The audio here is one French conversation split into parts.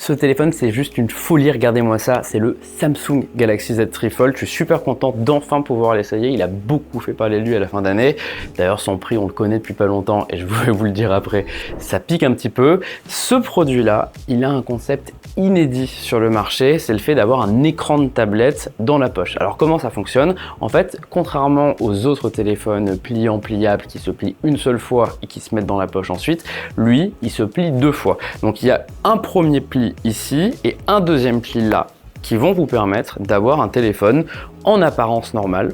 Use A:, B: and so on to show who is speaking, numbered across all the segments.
A: Ce téléphone, c'est juste une folie, regardez-moi ça, c'est le Samsung Galaxy Z Fold. Je suis super content d'enfin pouvoir l'essayer, il a beaucoup fait parler de lui à la fin d'année. D'ailleurs, son prix, on le connaît depuis pas longtemps et je vais vous le dire après, ça pique un petit peu. Ce produit-là, il a un concept inédit sur le marché, c'est le fait d'avoir un écran de tablette dans la poche. Alors comment ça fonctionne? En fait, contrairement aux autres téléphones pliants, pliables qui se plient une seule fois et qui se mettent dans la poche ensuite, lui, il se plie deux fois. Donc il y a un premier pli ici et un deuxième pli là qui vont vous permettre d'avoir un téléphone en apparence normale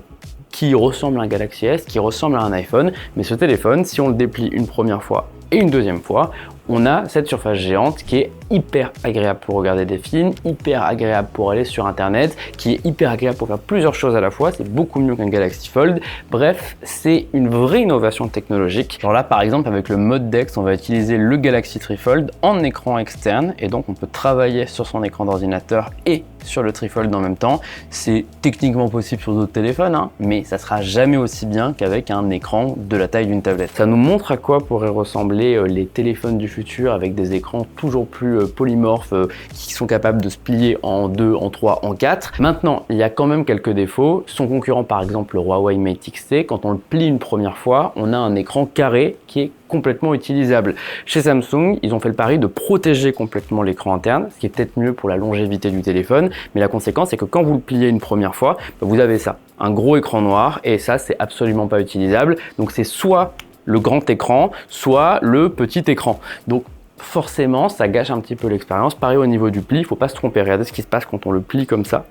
A: qui ressemble à un Galaxy S, qui ressemble à un iPhone, mais ce téléphone, si on le déplie une première fois et une deuxième fois, on a cette surface géante qui est hyper agréable pour regarder des films, hyper agréable pour aller sur internet, qui est hyper agréable pour faire plusieurs choses à la fois, c'est beaucoup mieux qu'un Galaxy Fold. Bref, c'est une vraie innovation technologique. Genre là par exemple avec le mode DeX, on va utiliser le Galaxy Fold en écran externe et donc on peut travailler sur son écran d'ordinateur et sur le Fold en même temps. C'est techniquement possible sur d'autres téléphones, mais ça sera jamais aussi bien qu'avec un écran de la taille d'une tablette. Ça nous montre à quoi pourraient ressembler les téléphones du futur avec des écrans toujours plus polymorphes qui sont capables de se plier en 2, en 3, en 4. Maintenant, il y a quand même quelques défauts. Son concurrent, par exemple, le Huawei Mate X-T, quand on le plie une première fois, on a un écran carré qui est complètement utilisable. Chez Samsung, ils ont fait le pari de protéger complètement l'écran interne, ce qui est peut-être mieux pour la longévité du téléphone, mais la conséquence, c'est que quand vous le pliez une première fois, vous avez ça, un gros écran noir, et ça, c'est absolument pas utilisable. Donc c'est soit le grand écran, soit le petit écran. Donc forcément, ça gâche un petit peu l'expérience. Pareil au niveau du pli, il ne faut pas se tromper. Regardez ce qui se passe quand on le plie comme ça.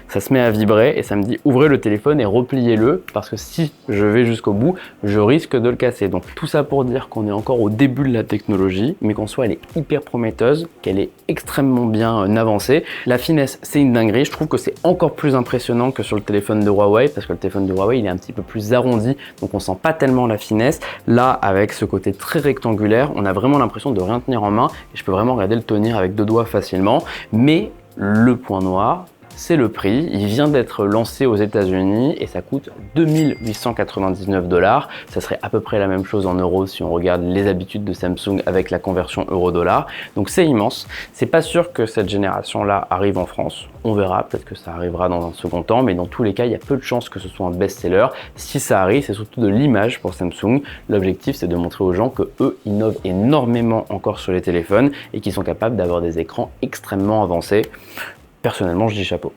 A: Ça se met à vibrer et ça me dit ouvrez le téléphone et repliez-le parce que si je vais jusqu'au bout, je risque de le casser. Donc tout ça pour dire qu'on est encore au début de la technologie, mais qu'en soit elle est hyper prometteuse, qu'elle est extrêmement bien avancée. La finesse, c'est une dinguerie. Je trouve que c'est encore plus impressionnant que sur le téléphone de Huawei parce que le téléphone de Huawei, il est un petit peu plus arrondi, donc on sent pas tellement la finesse. Là, avec ce côté très rectangulaire, on a vraiment l'impression de rien tenir en main et je peux vraiment regarder le tenir avec deux doigts facilement. Mais le point noir, c'est le prix. Il vient d'être lancé aux États-Unis et ça coûte 2899 $. Ça serait à peu près la même chose en euros si on regarde les habitudes de Samsung avec la conversion euro-dollar. Donc c'est immense. C'est pas sûr que cette génération-là arrive en France. On verra, peut-être que ça arrivera dans un second temps, mais dans tous les cas, il y a peu de chances que ce soit un best-seller. Si ça arrive, c'est surtout de l'image pour Samsung. L'objectif, c'est de montrer aux gens que eux innovent énormément encore sur les téléphones et qu'ils sont capables d'avoir des écrans extrêmement avancés. Personnellement, je dis chapeau.